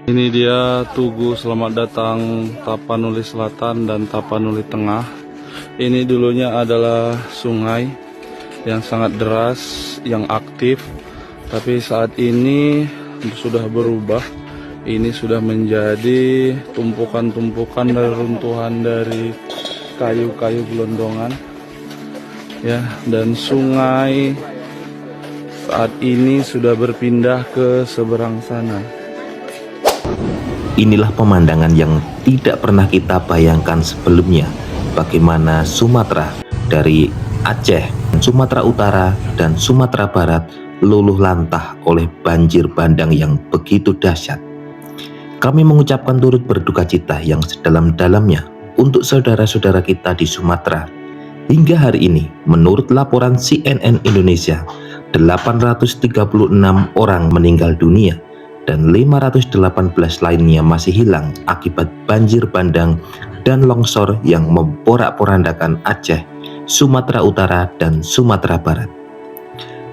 Ini dia Tugu Selamat Datang Tapanuli Selatan dan Tapanuli Tengah. Ini dulunya adalah sungai yang sangat deras, yang aktif, tapi saat ini sudah berubah. Ini sudah menjadi tumpukan-tumpukan dari runtuhan dari kayu-kayu gelondongan, ya. Dan sungai saat ini sudah berpindah ke seberang sana. Inilah pemandangan yang tidak pernah kita bayangkan sebelumnya. Bagaimana Sumatera dari Aceh, Sumatera Utara, dan Sumatera Barat luluh lantah oleh banjir bandang yang begitu dahsyat. Kami mengucapkan turut berduka cita yang sedalam-dalamnya untuk saudara-saudara kita di Sumatera. Hingga hari ini, menurut laporan CNN Indonesia, 836 orang meninggal dunia dan 518 lainnya masih hilang akibat banjir bandang dan longsor yang memporak-porandakan Aceh, Sumatera Utara, dan Sumatera Barat.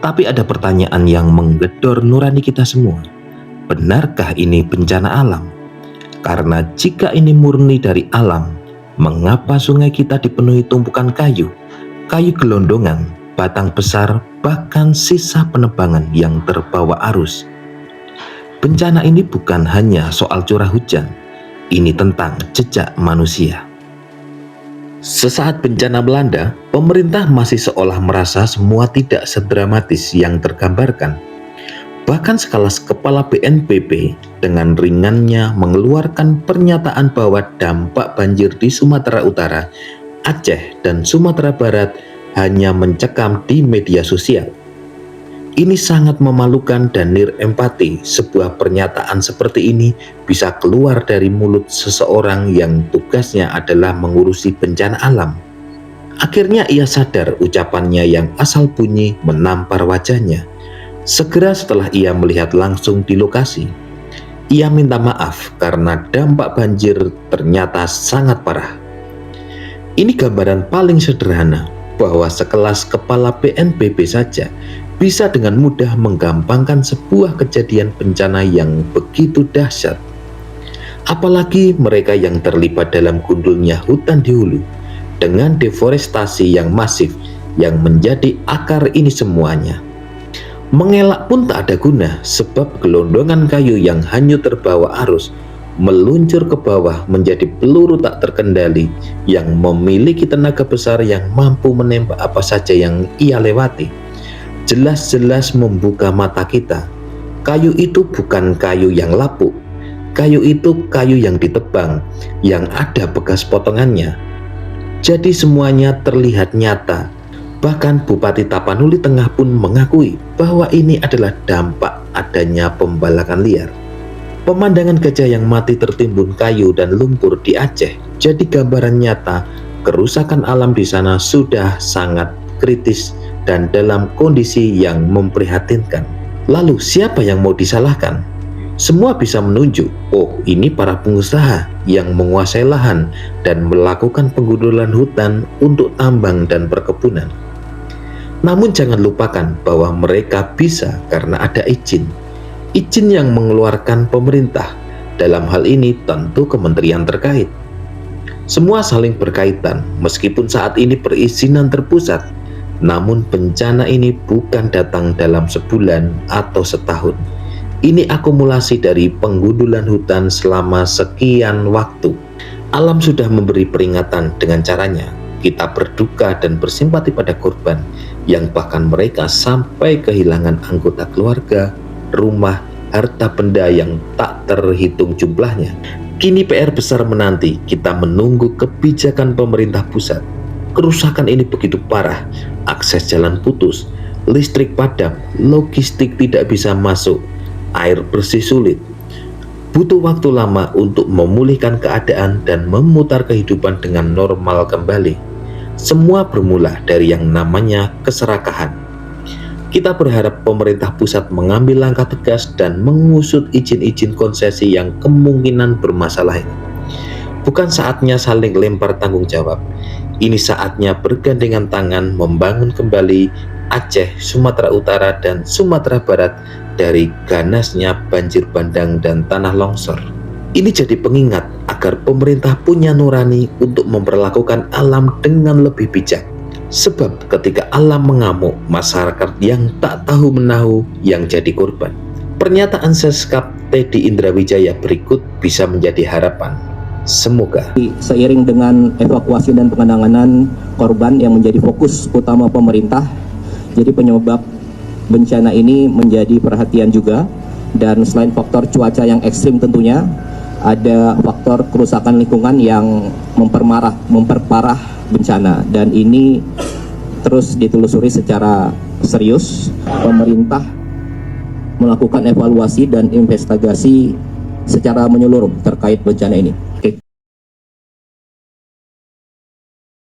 Tapi ada pertanyaan yang menggedor nurani kita semua. Benarkah ini bencana alam? Karena jika ini murni dari alam, mengapa sungai kita dipenuhi tumpukan kayu, kayu gelondongan, batang besar, bahkan sisa penebangan yang terbawa arus? Bencana ini bukan hanya soal curah hujan, ini tentang jejak manusia. Sesaat bencana melanda, pemerintah masih seolah merasa semua tidak sedramatis yang tergambarkan. Bahkan sekelas kepala BNPB dengan ringannya mengeluarkan pernyataan bahwa dampak banjir di Sumatera Utara, Aceh, dan Sumatera Barat hanya mencekam di media sosial. Ini sangat memalukan dan nirempati. Sebuah pernyataan seperti ini bisa keluar dari mulut seseorang yang tugasnya adalah mengurusi bencana alam. Akhirnya ia sadar ucapannya yang asal bunyi menampar wajahnya. Segera setelah ia melihat langsung di lokasi, ia minta maaf karena dampak banjir ternyata sangat parah. Ini gambaran paling sederhana bahwa sekelas kepala BNPB saja bisa dengan mudah menggampangkan sebuah kejadian bencana yang begitu dahsyat. Apalagi mereka yang terlibat dalam gundulnya hutan di hulu dengan deforestasi yang masif yang menjadi akar ini semuanya. Mengelak pun tak ada guna sebab gelondongan kayu yang hanyut terbawa arus meluncur ke bawah menjadi peluru tak terkendali yang memiliki tenaga besar yang mampu menembak apa saja yang ia lewati. Jelas-jelas membuka mata kita. Kayu itu bukan kayu yang lapuk. Kayu itu kayu yang ditebang, yang ada bekas potongannya. Jadi semuanya terlihat nyata. Bahkan Bupati Tapanuli Tengah pun mengakui bahwa ini adalah dampak adanya pembalakan liar. Pemandangan gajah yang mati tertimbun kayu dan lumpur di Aceh jadi gambaran nyata kerusakan alam di sana sudah sangat kritis dan dalam kondisi yang memprihatinkan. Lalu siapa yang mau disalahkan? Semua bisa menunjuk, oh ini para pengusaha yang menguasai lahan dan melakukan penggundulan hutan untuk tambang dan perkebunan. Namun jangan lupakan bahwa mereka bisa karena ada izin. Izin yang mengeluarkan pemerintah, dalam hal ini tentu kementerian terkait. Semua saling berkaitan, meskipun saat ini perizinan terpusat. Namun bencana ini bukan datang dalam sebulan atau setahun. Ini akumulasi dari penggundulan hutan selama sekian waktu. Alam sudah memberi peringatan dengan caranya. Kita berduka dan bersimpati pada korban yang bahkan mereka sampai kehilangan anggota keluarga, rumah, harta benda yang tak terhitung jumlahnya. Kini PR besar menanti, kita menunggu kebijakan pemerintah pusat. Kerusakan ini begitu parah, akses jalan putus, listrik padam, logistik tidak bisa masuk, air bersih sulit. Butuh waktu lama untuk memulihkan keadaan dan memutar kehidupan dengan normal kembali. Semua bermula dari yang namanya keserakahan. Kita berharap pemerintah pusat mengambil langkah tegas dan mengusut izin-izin konsesi yang kemungkinan bermasalah ini. Bukan saatnya saling lempar tanggung jawab. Ini saatnya bergandengan tangan membangun kembali Aceh, Sumatera Utara, dan Sumatera Barat dari ganasnya banjir bandang dan tanah longsor. Ini jadi pengingat agar pemerintah punya nurani untuk memperlakukan alam dengan lebih bijak. Sebab ketika alam mengamuk, masyarakat yang tak tahu menahu yang jadi korban. Pernyataan Seskap Teddy Indrawijaya berikut bisa menjadi harapan. Semoga seiring dengan evakuasi dan penanganan korban yang menjadi fokus utama pemerintah, jadi penyebab bencana ini menjadi perhatian juga. Dan selain faktor cuaca yang ekstrim tentunya, ada faktor kerusakan lingkungan yang memperparah bencana, dan ini terus ditelusuri secara serius. Pemerintah melakukan evaluasi dan investigasi secara menyeluruh terkait bencana ini.